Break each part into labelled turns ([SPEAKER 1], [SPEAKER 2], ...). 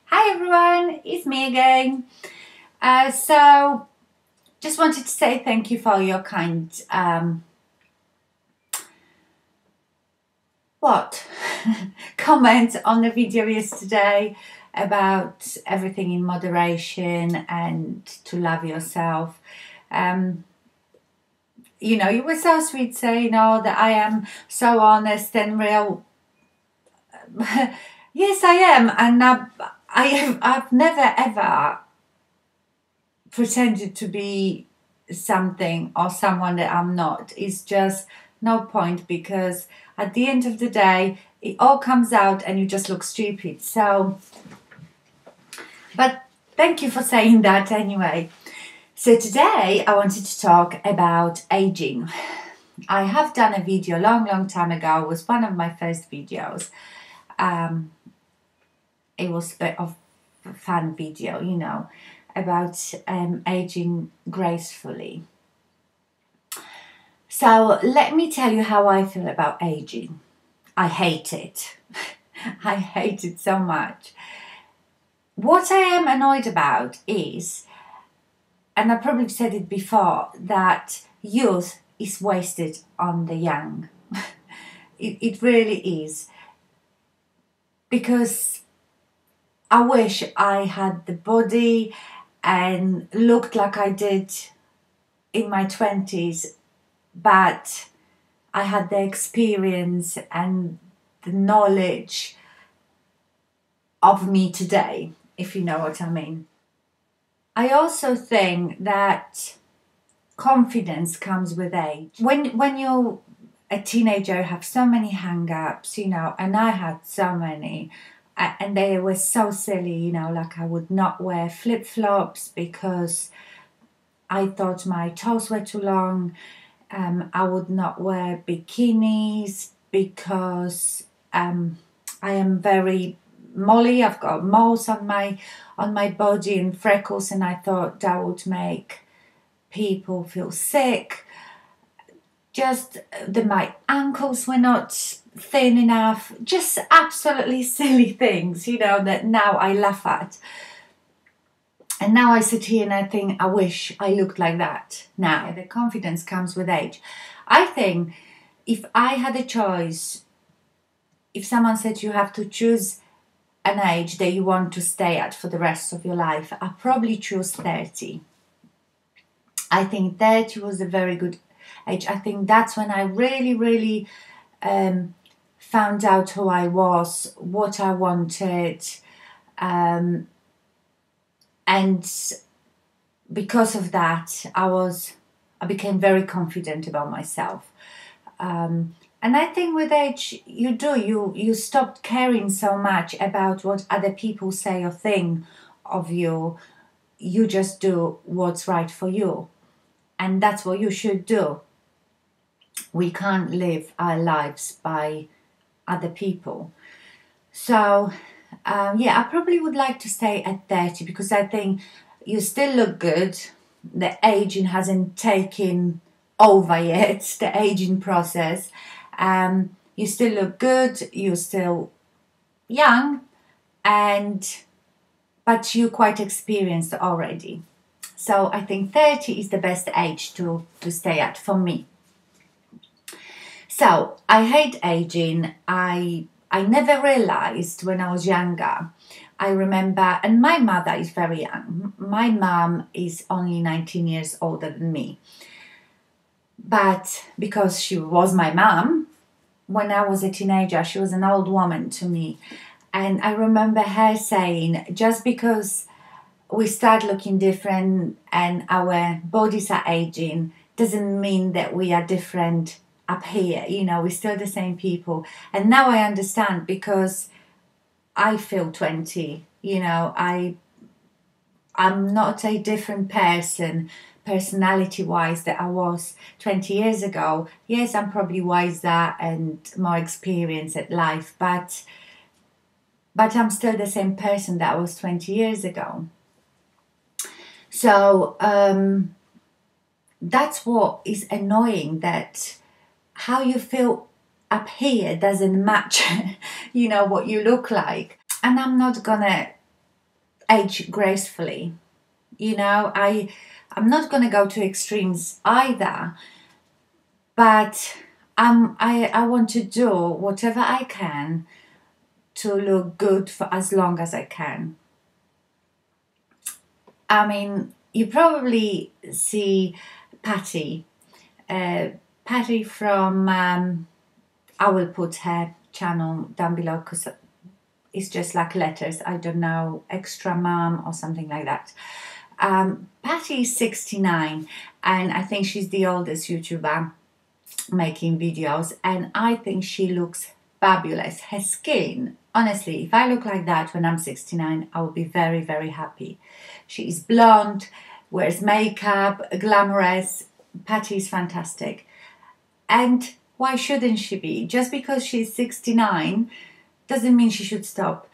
[SPEAKER 1] Hi everyone, it's me again. So just wanted to say thank you for your kind comment on the video yesterday about everything in moderation and to love yourself. You were so sweet saying, "Oh, that I am so honest and real." Yes, I am, and I've never ever pretended to be something or someone that I'm not. It's just no point, because at the end of the day it all comes out and you just look stupid. So, but thank you for saying that anyway. So today I wanted to talk about aging. I have done a video long time ago. It was one of my first videos. It was a bit of a fun video, about aging gracefully. So let me tell you how I feel about aging. I hate it. I hate it so much. What I am annoyed about is, and I probably said it before, that youth is wasted on the young. It really is. Because I wish I had the body and looked like I did in my 20s, but I had the experience and the knowledge of me today, if you know what I mean. I also think that confidence comes with age. When you're a teenager, you have so many hang-ups, and I had so many. And they were so silly, like I would not wear flip-flops because I thought my toes were too long. I would not wear bikinis because I am very molly. I've got moles on my body and freckles, and I thought that would make people feel sick. Just that my ankles were not thin enough. Just absolutely silly things, that now I laugh at. And now I sit here and I think, I wish I looked like that now. The confidence comes with age. I think if I had a choice, if someone said you have to choose an age that you want to stay at for the rest of your life, I'd probably choose 30. I think 30 was a very good age. I think that's when I really found out who I was, what I wanted, and because of that, I became very confident about myself. And I think with age, you stop caring so much about what other people say or think of you. You just do what's right for you, and that's what you should do. We can't live our lives by other people. So I probably would like to stay at 30, because I think you still look good. The aging hasn't taken over yet, the aging process. You still look good, you're still young, but you're quite experienced already. So I think 30 is the best age to stay at for me. So I hate aging. I never realized when I was younger. I remember, and my mother is very young. My mum is only 19 years older than me. But because she was my mum, when I was a teenager, she was an old woman to me. And I remember her saying, just because we start looking different and our bodies are aging, doesn't mean that we are different up here. We're still the same people. And now I understand, because I feel 20. I'm not a different person personality-wise that I was 20 years ago. Yes, I'm probably wiser and more experienced at life, but I'm still the same person that I was 20 years ago. So that's what is annoying, that how you feel up here doesn't match, what you look like. And I'm not gonna age gracefully. You know, I'm not going to go to extremes either, but I want to do whatever I can to look good for as long as I can. I mean, you probably see Patty. Patty from, I will put her channel down below because it's just like letters. I don't know, extra mom or something like that. Patty is 69 and I think she's the oldest YouTuber making videos, and I think she looks fabulous. Her skin, honestly, if I look like that when I'm 69, I will be very, very happy. She is blonde, wears makeup, glamorous. Patty is fantastic. And why shouldn't she be? Just because she's 69 doesn't mean she should stop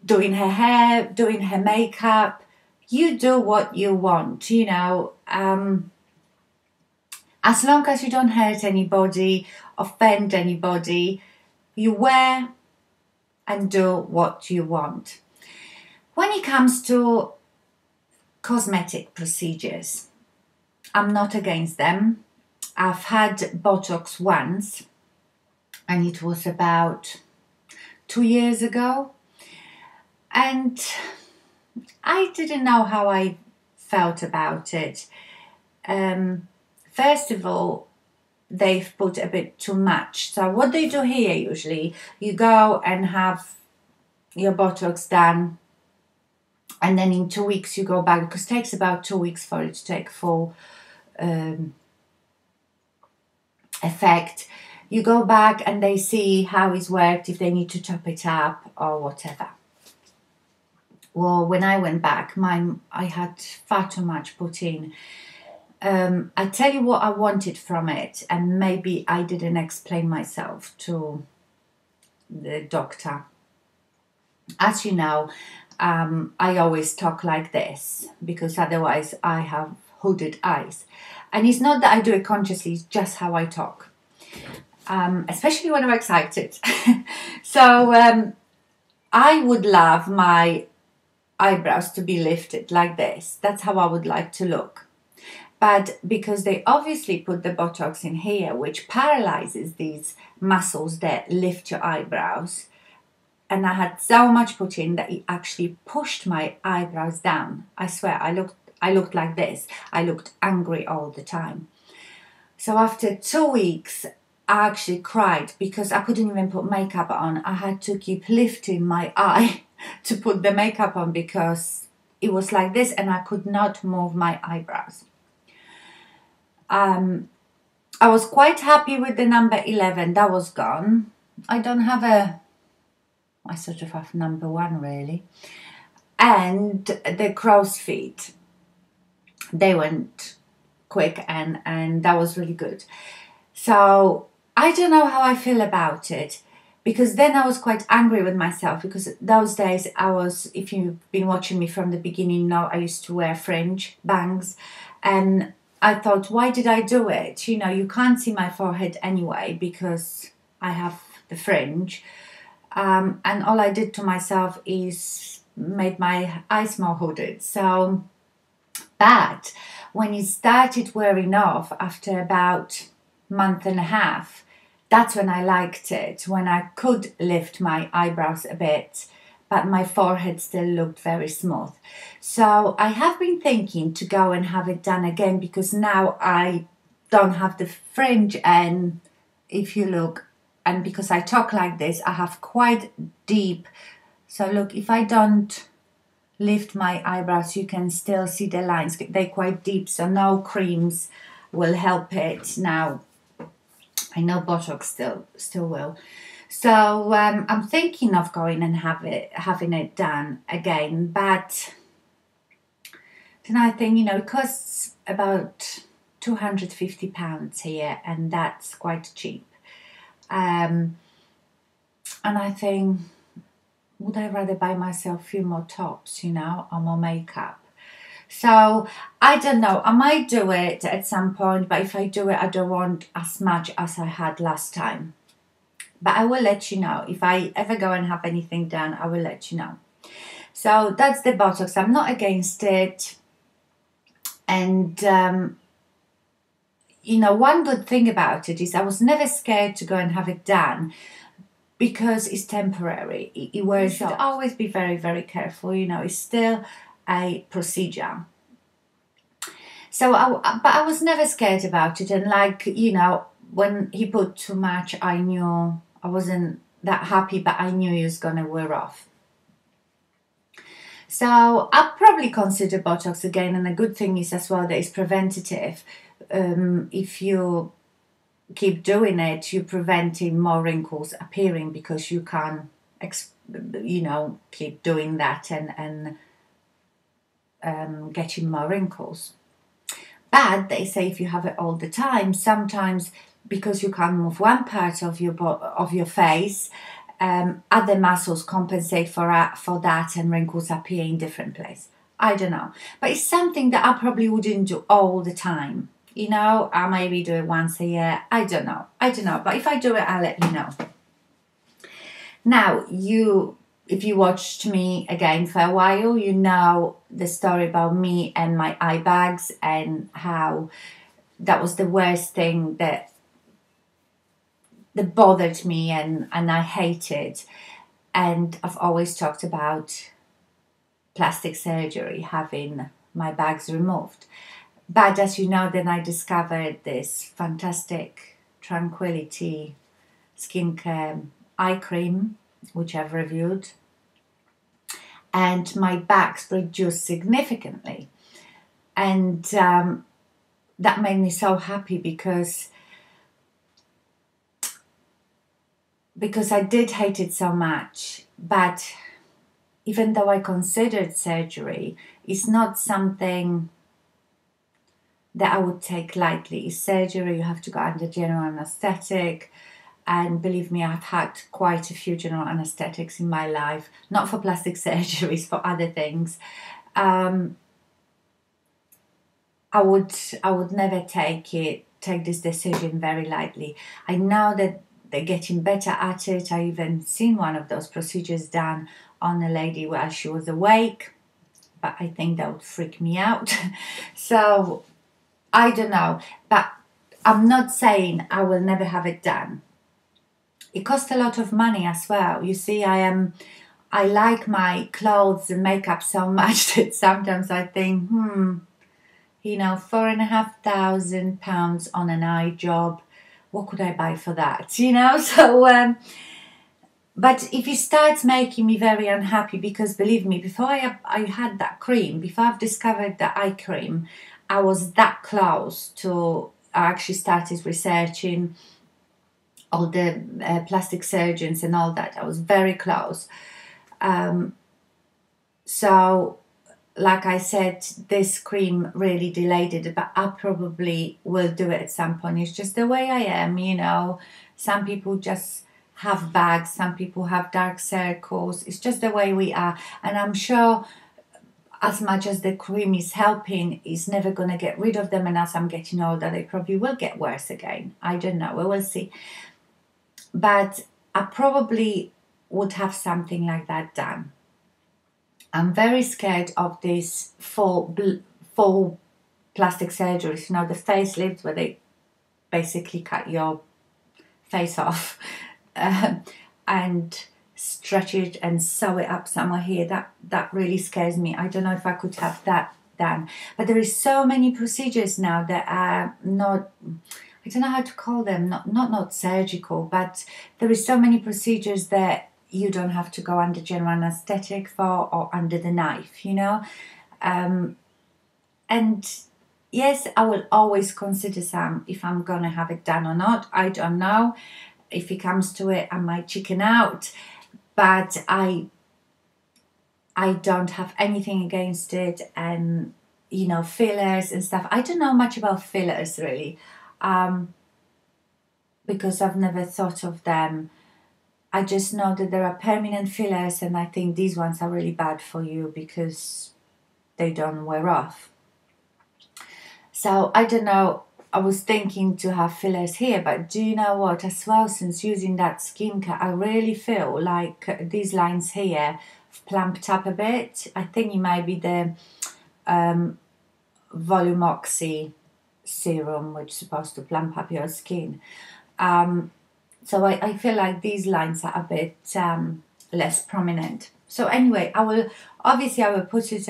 [SPEAKER 1] doing her hair, doing her makeup. You do what you want, you know. As long as you don't hurt anybody, offend anybody, you wear and do what you want. When it comes to cosmetic procedures, I'm not against them. I've had Botox once, and it was about 2 years ago, and I didn't know how I felt about it. First of all, they've put a bit too much. So what they do here usually, you go and have your Botox done, and then in 2 weeks you go back, because it takes about 2 weeks for it to take full effect. You go back and they see how it's worked, if they need to top it up or whatever. Well, when I went back, I had far too much put in. I tell you what I wanted from it, and maybe I didn't explain myself to the doctor. As you know, I always talk like this because otherwise I have hooded eyes. And it's not that I do it consciously, it's just how I talk. Especially when I'm excited. So I would love my eyebrows to be lifted like this. That's how I would like to look. But because they obviously put the Botox in here, which paralyzes these muscles that lift your eyebrows, and I had so much put in that it actually pushed my eyebrows down. I swear, I looked like this. I looked angry all the time. So after 2 weeks, I actually cried because I couldn't even put makeup on. I had to keep lifting my eye to put the makeup on because it was like this and I could not move my eyebrows. I was quite happy with the number 11. That was gone. I don't have I sort of have number 1 really. And the crow's feet, they went quick and that was really good. So I don't know how I feel about it, because then I was quite angry with myself, because those days I was, if you've been watching me from the beginning, you know I used to wear fringe bangs, and I thought, why did I do it? You know, you can't see my forehead anyway because I have the fringe. And all I did to myself is made my eyes more hooded. So, but when it started wearing off after about a month and a half, that's when I liked it, when I could lift my eyebrows a bit, but my forehead still looked very smooth. So I have been thinking to go and have it done again, because now I don't have the fringe, and if you look, and because I talk like this, I have quite deep. So look, if I don't lift my eyebrows, you can still see the lines. They're quite deep, so no creams will help it. Now, I know Botox still will. So I'm thinking of going and having it done again, but then I think, you know, it costs about £250 here, and that's quite cheap. And I think, would I rather buy myself a few more tops, you know, or more makeup? So I don't know, I might do it at some point, but if I do it, I don't want as much as I had last time. But I will let you know. If I ever go and have anything done, I will let you know. So that's the Botox. I'm not against it. And, you know, one good thing about it is I was never scared to go and have it done because it's temporary. It wears off. You should always be very, very careful. You know, it's still a procedure. So, but I was never scared about it. And like, you know, when he put too much, I knew I wasn't that happy, but I knew he was going to wear off. So I'll probably consider Botox again. And the good thing is as well that it's preventative. If you keep doing it, you're preventing more wrinkles appearing because you can, you know, keep doing that and getting more wrinkles. But they say if you have it all the time, sometimes because you can't move one part of your face, other muscles compensate for that, and wrinkles appear in different places. I don't know, but it's something that I probably wouldn't do all the time. You know, I maybe do it once a year. I don't know. But if I do it, I'll let you know. Now, if you watched me again for a while, you know the story about me and my eye bags and how that was the worst thing that bothered me and I hated. And I've always talked about plastic surgery, having my bags removed. But as you know, then I discovered this fantastic Tranquility skincare eye cream, which I've reviewed. And my bags reduced significantly. And that made me so happy because I did hate it so much. But even though I considered surgery, it's not something that I would take lightly. It's surgery, you have to go under general anesthetic. And believe me, I've had quite a few general anesthetics in my life, not for plastic surgeries, for other things. I would never take this decision very lightly. I know that they're getting better at it. I even seen one of those procedures done on a lady while she was awake, but I think that would freak me out. So I don't know, but I'm not saying I will never have it done. It costs a lot of money as well. You see, I like my clothes and makeup so much that sometimes I think, you know, £4,500 on an eye job. What could I buy for that? You know, so, but if it starts making me very unhappy, because believe me, before I had that cream, before I've discovered the eye cream, I was that close to, I actually started researching all the plastic surgeons and all that. I was very close. So, like I said, this cream really delayed it, but I probably will do it at some point. It's just the way I am, you know. Some people just have bags, some people have dark circles. It's just the way we are. And I'm sure as much as the cream is helping, it's never going to get rid of them. And as I'm getting older, they probably will get worse again. I don't know. We will see. But I probably would have something like that done. I'm very scared of these full plastic surgeries, you know, the facelifts where they basically cut your face off and stretch it and sew it up somewhere here. That really scares me. I don't know if I could have that done. But there is so many procedures now that are not, I don't know how to call them, not surgical, but there is so many procedures that you don't have to go under general anesthetic for or under the knife, you know. And yes, I will always consider some if I'm going to have it done or not. I don't know. If it comes to it, I might chicken out. But I don't have anything against it. And, you know, fillers and stuff. I don't know much about fillers, really. Because I've never thought of them. I just know that there are permanent fillers, and I think these ones are really bad for you because they don't wear off. So I don't know, I was thinking to have fillers here, but do you know what, as well, since using that skincare, I really feel like these lines here plumped up a bit. I think it might be the Volumoxy serum, which is supposed to plump up your skin. So I feel like these lines are a bit less prominent. So anyway, I will put it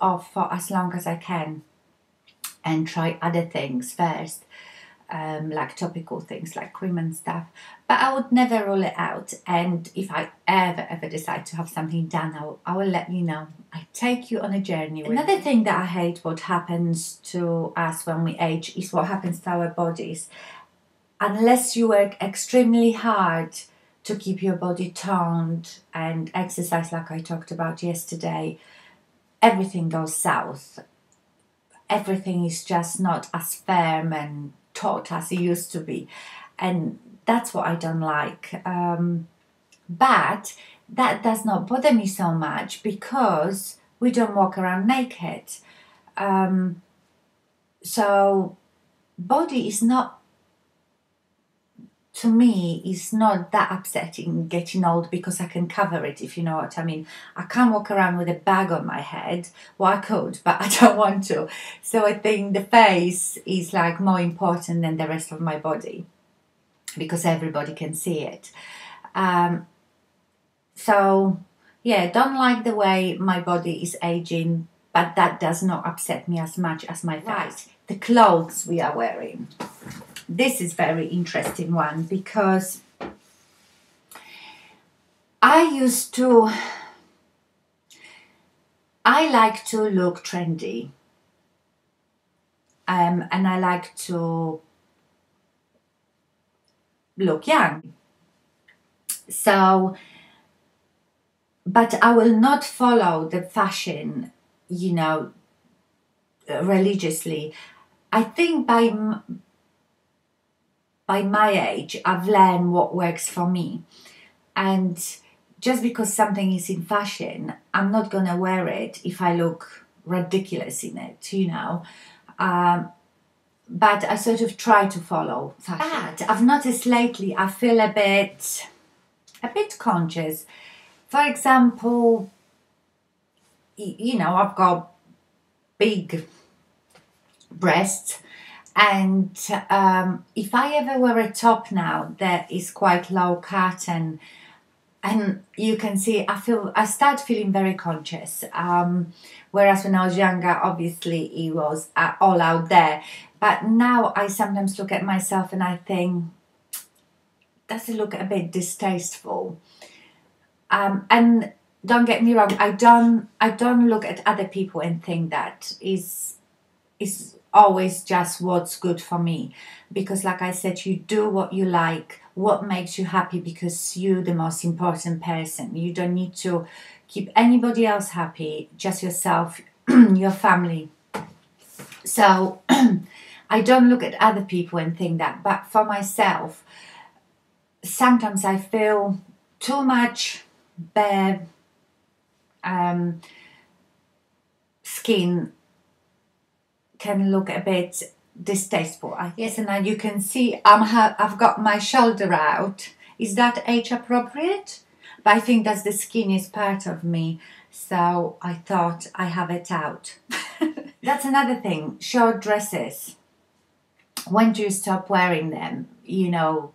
[SPEAKER 1] off for as long as I can and try other things first, like topical things like cream and stuff. But I would never rule it out. And if I ever decide to have something done, I will let you know. I take you on a journey. Another thing that I hate what happens to us when we age is what happens to our bodies. Unless you work extremely hard to keep your body toned and exercise like I talked about yesterday, everything goes south. Everything is just not as firm and taut as it used to be. And that's what I don't like. But that does not bother me so much because we don't walk around naked. So body is not, to me, is not that upsetting getting old because I can cover it, if you know what I mean. I can't walk around with a bag on my head. Well, I could, but I don't want to. So I think the face is like more important than the rest of my body because everybody can see it. So yeah, don't like the way my body is aging, but that does not upset me as much as my face. Right. The clothes we are wearing. This is very interesting one because I like to look trendy, and I like to look young. So, but I will not follow the fashion, you know, religiously. I think by my age, I've learned what works for me. And just because something is in fashion, I'm not going to wear it if I look ridiculous in it, you know. But I sort of try to follow fashion. But I've noticed lately I feel a bit conscious. For example, you know, I've got big breasts. And if I ever wear a top now that is quite low cut and you can see, I start feeling very conscious. Whereas when I was younger, obviously it was all out there. But now I sometimes look at myself and I think, does it look a bit distasteful? And don't get me wrong, I don't look at other people and think that is always just what's good for me, because like I said, you do what you like, what makes you happy, because you're the most important person. You don't need to keep anybody else happy, just yourself, your family. So I don't look at other people and think that, but for myself, sometimes I feel too much bare skin can look a bit distasteful. Yes, and now you can see I've got my shoulder out. Is that age appropriate? But I think that's the skinniest part of me, so I thought I have it out. That's another thing, short dresses. When do you stop wearing them? You know,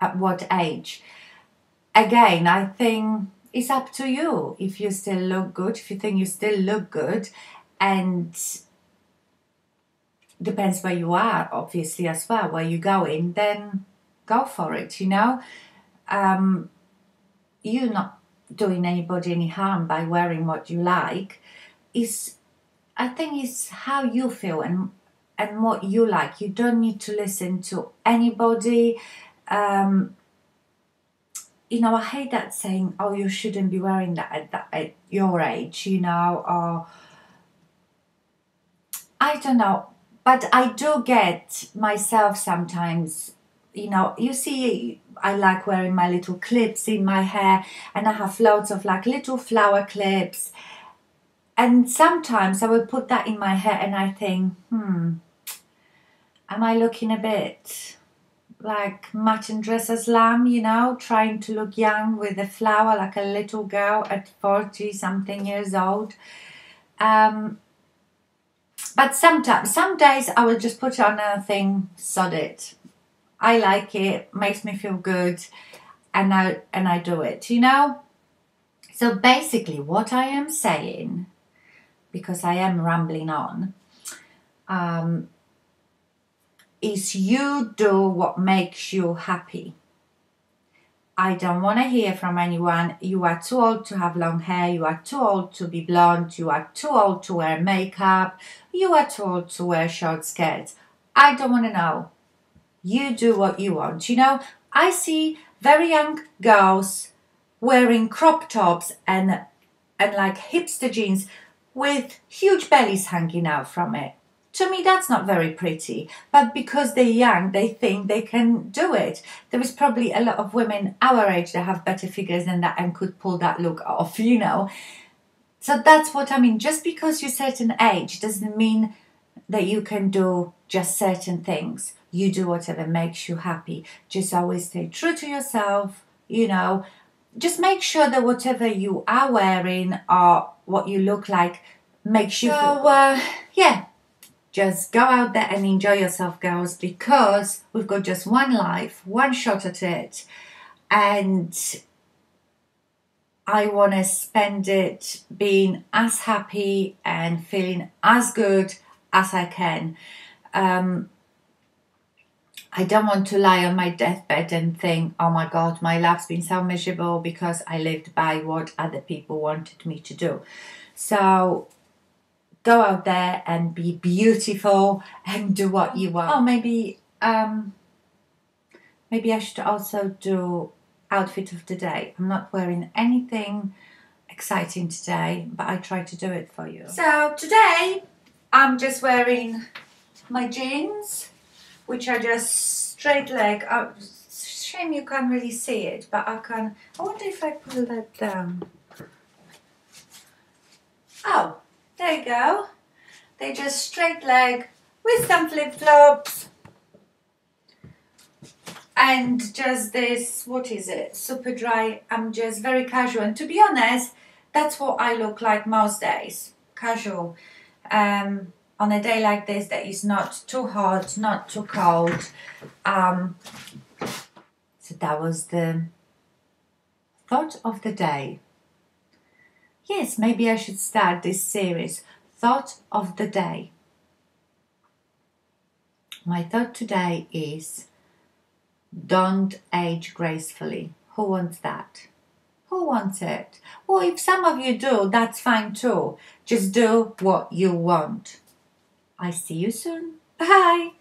[SPEAKER 1] at what age? Again, I think it's up to you. If you still look good, if you think you still look good, and depends where you are, obviously, as well, where you're going, then go for it, you know. You're not doing anybody any harm by wearing what you like. I think it's how you feel and what you like. You don't need to listen to anybody. You know, I hate that saying, oh, you shouldn't be wearing that at your age, you know, or I don't know. But I do get myself sometimes, you know, you see, I like wearing my little clips in my hair, and I have loads of like little flower clips. And sometimes I will put that in my hair and I think, am I looking a bit like matching dress as lamb, you know, trying to look young with a flower like a little girl at 40 something years old. But sometimes, some days I will just put on a thing, sod it. I like it, makes me feel good, and I do it, you know. So basically what I am saying, because I am rambling on, is you do what makes you happy. I don't want to hear from anyone, you are too old to have long hair, you are too old to be blonde, you are too old to wear makeup, you are too old to wear short skirts. I don't want to know. You do what you want. You know, I see very young girls wearing crop tops and like hipster jeans with huge bellies hanging out from it. To me, that's not very pretty, but because they're young, they think they can do it. There is probably a lot of women our age that have better figures than that and could pull that look off, you know. So that's what I mean. Just because you're a certain age doesn't mean that you can do just certain things. You do whatever makes you happy. Just always stay true to yourself, you know. Just make sure that whatever you are wearing or what you look like makes you feel... yeah. Just go out there and enjoy yourself, girls, because we've got just one life, one shot at it, and I want to spend it being as happy and feeling as good as I can. I don't want to lie on my deathbed and think, oh my God, my life's been so miserable because I lived by what other people wanted me to do. So go out there and be beautiful and do what you want. Oh, maybe I should also do outfit of the day. I'm not wearing anything exciting today, but I try to do it for you. So today I'm just wearing my jeans, which are just straight leg. Oh, shame you can't really see it, but I can. I wonder if I pull that down. Oh, there you go. They're just straight leg with some flip-flops and just this, what is it, super dry. I'm just very casual, and to be honest, that's what I look like most days, casual. On a day like this that is not too hot, not too cold. So that was the thought of the day. Yes, maybe I should start this series, Thought of the Day. My thought today is, don't age gracefully. Who wants that? Who wants it? Well, if some of you do, that's fine too. Just do what you want. I see you soon. Bye.